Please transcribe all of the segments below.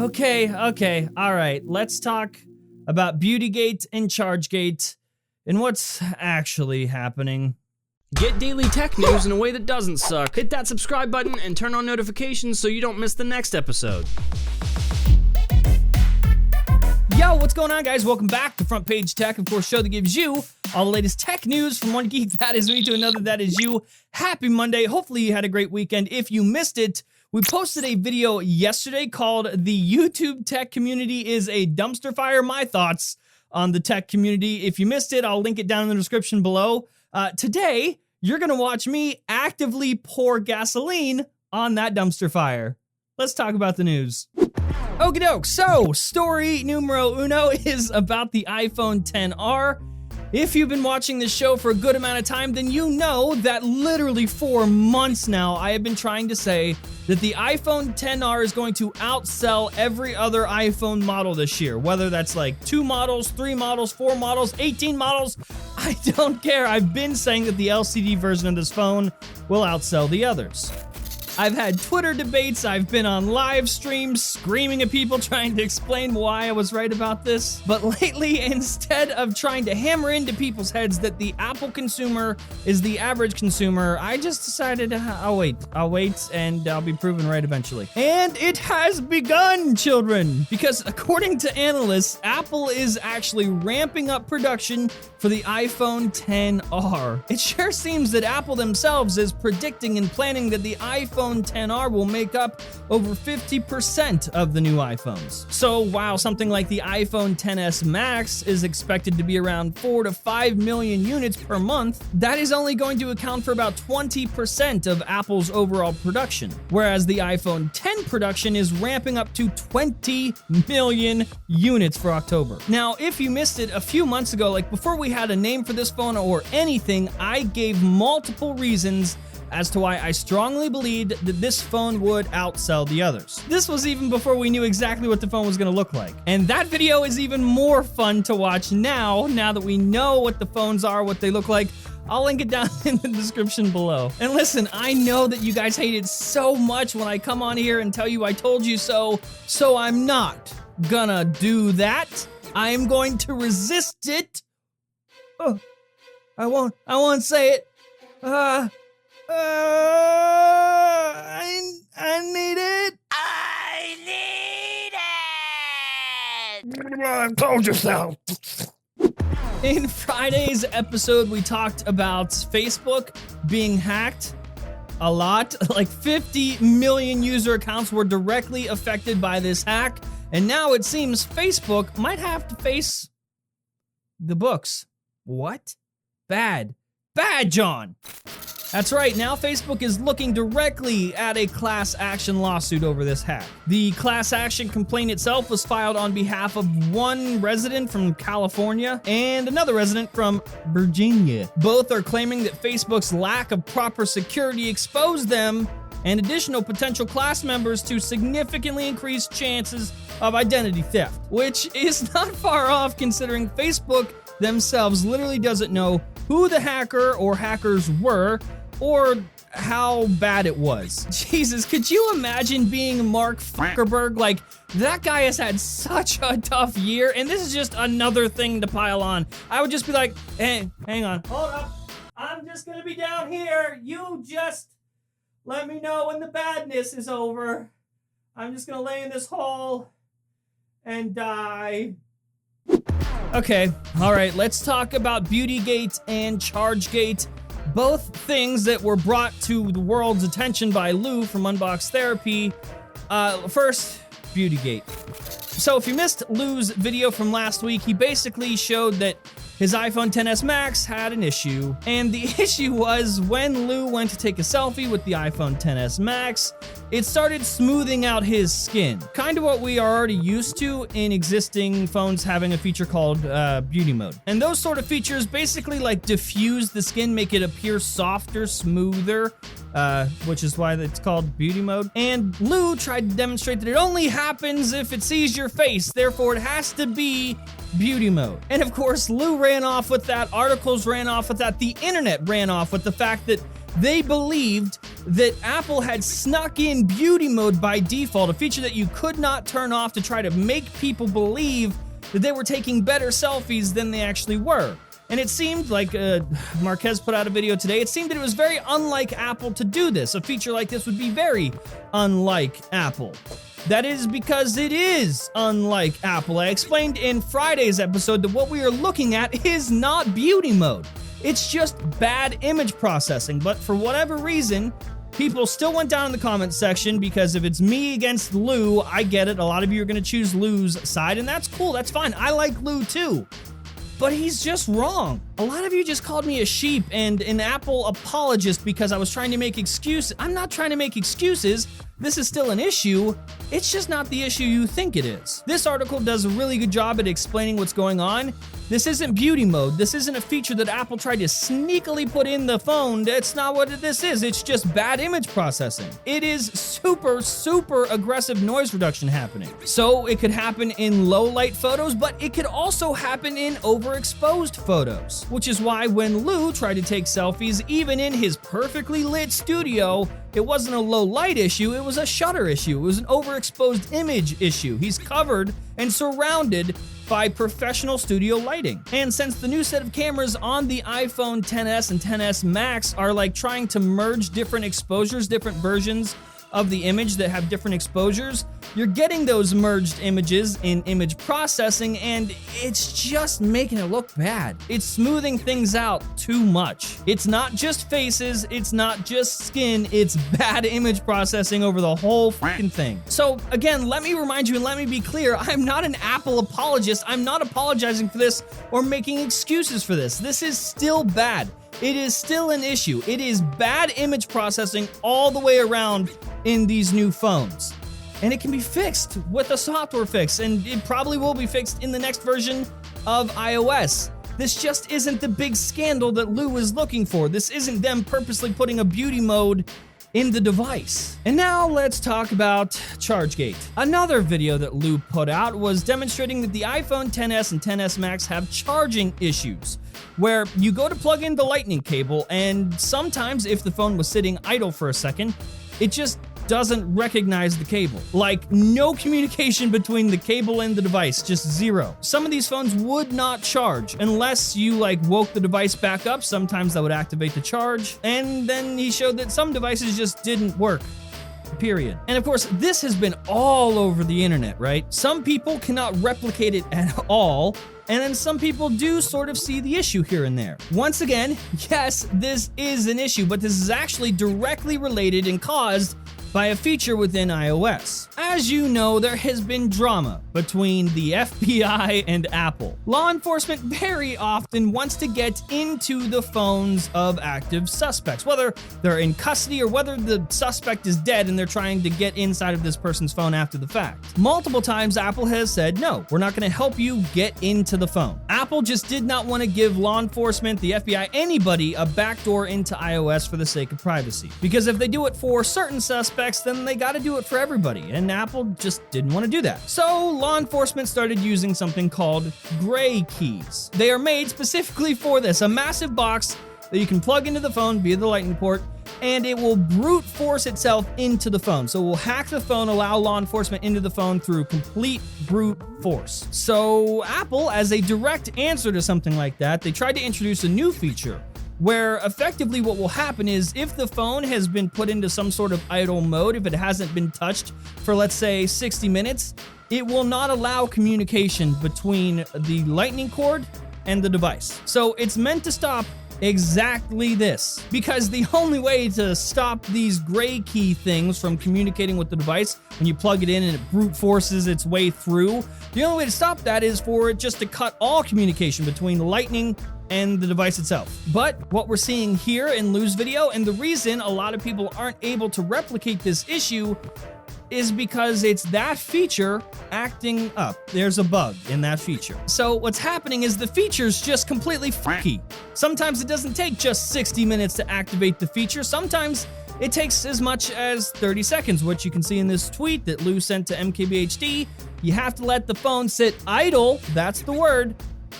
Okay. All right. Let's talk about Beautygate and ChargeGate and what's actually happening. Get daily tech news in a way that doesn't suck. Hit that subscribe button and turn on notifications so you don't miss the next episode. Yo, what's going on, guys? Welcome back to Front Page Tech, of course, show that gives you all the latest tech news from one geek, that is me, to another, that is you. Happy Monday. Hopefully you had a great weekend. If you missed it, we posted a video yesterday called The YouTube Tech Community is a Dumpster Fire. My thoughts on the tech community. If you missed it, I'll link it down in the description below. Today, you're going to watch me actively pour gasoline on that dumpster fire. Let's talk about the news. Okie doke, so story numero uno is about the iPhone XR. If you've been watching this show for a good amount of time, then you know that literally for months now, I have been trying to say that the iPhone XR is going to outsell every other iPhone model this year. Whether that's like 2 models, 3 models, 4 models, 18 models, I don't care. I've been saying that the LCD version of this phone will outsell the others. I've had Twitter debates, I've been on live streams screaming at people trying to explain why I was right about this. But lately, instead of trying to hammer into people's heads that the Apple consumer is the average consumer, I just decided I'll wait, and I'll be proven right eventually. And it has begun, children! Because according to analysts, Apple is actually ramping up production for the iPhone XR. It sure seems that Apple themselves is predicting and planning that the iPhone XR will make up over 50% of the new iPhones. So while something like the iPhone XS Max is expected to be around 4 to 5 million units per month, that is only going to account for about 20% of Apple's overall production, whereas the iPhone X production is ramping up to 20 million units for October. Now, if you missed it a few months ago, like before we had a name for this phone or anything, I gave multiple reasons as to why I strongly believed that this phone would outsell the others. This was even before we knew exactly what the phone was going to look like. And that video is even more fun to watch now that we know what the phones are, what they look like. I'll link it down in the description below. And listen, I know that you guys hate it so much when I come on here and tell you I told you so I'm not gonna do that. I'm going to resist it. Oh, I won't say it. I need it. I need it! I told you so. In Friday's episode, we talked about Facebook being hacked a lot. Like 50 million user accounts were directly affected by this hack. And now it seems Facebook might have to face the books. What? Bad, John. That's right, now Facebook is looking directly at a class action lawsuit over this hack. The class action complaint itself was filed on behalf of one resident from California and another resident from Virginia. Both are claiming that Facebook's lack of proper security exposed them and additional potential class members to significantly increase chances of identity theft, which is not far off considering Facebook themselves literally doesn't know who the hacker or hackers were or how bad it was. Jesus, could you imagine being Mark Zuckerberg? Like, that guy has had such a tough year, and this is just another thing to pile on. I would just be like, hey, hang on, hold up. I'm just gonna be down here. You just let me know when the badness is over. I'm just gonna lay in this hole and die. Okay, all right, let's talk about Beautygate and ChargeGate. Both things that were brought to the world's attention by Lou from Unbox Therapy. First, Beautygate. So if you missed Lou's video from last week, he basically showed that his iPhone XS Max had an issue. And the issue was when Lou went to take a selfie with the iPhone XS Max, it started smoothing out his skin. Kind of what we are already used to in existing phones having a feature called beauty mode. And those sort of features basically like diffuse the skin, make it appear softer, smoother, which is why it's called beauty mode. And Lou tried to demonstrate that it only happens if it sees your face, therefore it has to be beauty mode. And of course, Lou ran off with that, articles ran off with that, the internet ran off with the fact that They believed that Apple had snuck in beauty mode by default, a feature that you could not turn off to try to make people believe that they were taking better selfies than they actually were. And it seemed like, Marquez put out a video today, it seemed that it was very unlike Apple to do this. A feature like this would be very unlike Apple. That is because it is unlike Apple. I explained in Friday's episode that what we are looking at is not beauty mode. It's just bad image processing, but for whatever reason, people still went down in the comments section because if it's me against Lou, I get it. A lot of you are going to choose Lou's side, and that's cool. That's fine. I like Lou too. But he's just wrong. A lot of you just called me a sheep and an Apple apologist because I was trying to make excuses. I'm not trying to make excuses. This is still an issue. It's just not the issue you think it is. This article does a really good job at explaining what's going on. This isn't beauty mode. This isn't a feature that Apple tried to sneakily put in the phone. That's not what this is. It's just bad image processing. It is super, super aggressive noise reduction happening. So it could happen in low light photos, but it could also happen in overexposed photos, which is why when Lou tried to take selfies, even in his perfectly lit studio, it wasn't a low light issue, it was a shutter issue. It was an overexposed image issue. He's covered and surrounded by professional studio lighting. And since the new set of cameras on the iPhone XS and XS Max are like trying to merge different exposures, different versions of the image that have different exposures, you're getting those merged images in image processing, and it's just making it look bad. It's smoothing things out too much. It's not just faces, it's not just skin, it's bad image processing over the whole freaking thing. So again, let me remind you and let me be clear, I'm not an Apple apologist. I'm not apologizing for this or making excuses for this. This is still bad. It is still an issue. It is bad image processing all the way around in these new phones. And it can be fixed with a software fix, and it probably will be fixed in the next version of iOS. This just isn't the big scandal that Lou is looking for. This isn't them purposely putting a beauty mode in the device. And now let's talk about ChargeGate. Another video that Lou put out was demonstrating that the iPhone XS and XS Max have charging issues, where you go to plug in the lightning cable, and sometimes if the phone was sitting idle for a second, it just doesn't recognize the cable. Like, no communication between the cable and the device, just zero. Some of these phones would not charge unless you woke the device back up. Sometimes that would activate the charge. And then he showed that some devices just didn't work. Period. And of course, this has been all over the internet, right? Some people cannot replicate it at all, and then some people do sort of see the issue here and there. Once again, yes, this is an issue, but this is actually directly related and caused by a feature within iOS. As you know, there has been drama between the FBI and Apple. Law enforcement very often wants to get into the phones of active suspects, whether they're in custody or whether the suspect is dead and they're trying to get inside of this person's phone after the fact. Multiple times, Apple has said, no, we're not gonna help you get into the phone. Apple just did not want to give law enforcement, the FBI, anybody a backdoor into iOS for the sake of privacy. Because if they do it for certain suspects, then they gotta do it for everybody, and Apple just didn't want to do that. So law enforcement started using something called gray keys. They are made specifically for this, a massive box that you can plug into the phone via the lightning port, and it will brute force itself into the phone. So it will hack the phone, allow law enforcement into the phone through complete brute force. So Apple, as a direct answer to something like that, they tried to introduce a new feature where effectively what will happen is if the phone has been put into some sort of idle mode, if it hasn't been touched for, let's say, 60 minutes, it will not allow communication between the lightning cord and the device. So it's meant to stop exactly this, because the only way to stop these gray key things from communicating with the device when you plug it in and it brute forces its way through, the only way to stop that is for it just to cut all communication between the lightning and the device itself. But what we're seeing here in Lou's video, and the reason a lot of people aren't able to replicate this issue, is because it's that feature acting up. There's a bug in that feature. So what's happening is the feature's just completely freaky. Sometimes it doesn't take just 60 minutes to activate the feature. Sometimes it takes as much as 30 seconds, which you can see in this tweet that Lou sent to MKBHD. You have to let the phone sit idle, that's the word,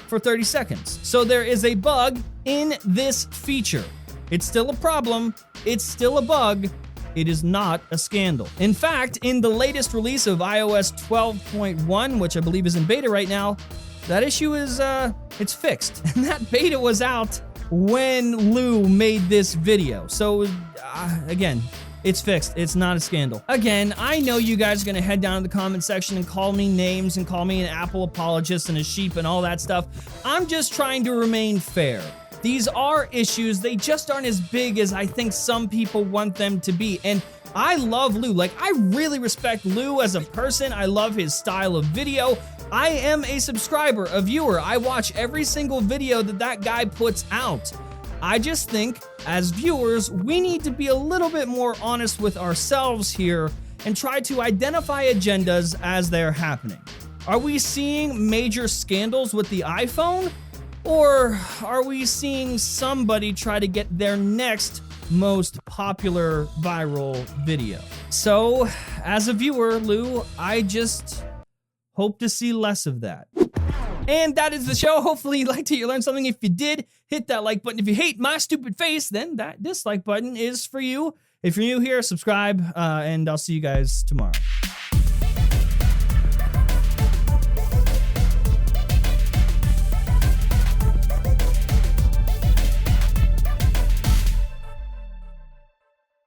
for 30 seconds. So there is a bug in this feature. It's still a problem, it's still a bug. It is not a scandal. In fact, in the latest release of iOS 12.1, which I believe is in beta right now, that issue is, it's fixed. And that beta was out when Lou made this video. So, again, it's fixed. It's not a scandal. Again, I know you guys are gonna head down to the comment section and call me names and call me an Apple apologist and a sheep and all that stuff. I'm just trying to remain fair. These are issues, they just aren't as big as I think some people want them to be. And I love Lou. Like, I really respect Lou as a person. I love his style of video. I am a subscriber, a viewer. I watch every single video that guy puts out. I just think, as viewers, we need to be a little bit more honest with ourselves here and try to identify agendas as they're happening. Are we seeing major scandals with the iPhone? Or are we seeing somebody try to get their next most popular viral video? So, as a viewer, Lou, I just hope to see less of that. And that is the show. Hopefully you liked it, you learned something. If you did, hit that like button. If you hate my stupid face, then that dislike button is for you. If you're new here, subscribe, and I'll see you guys tomorrow.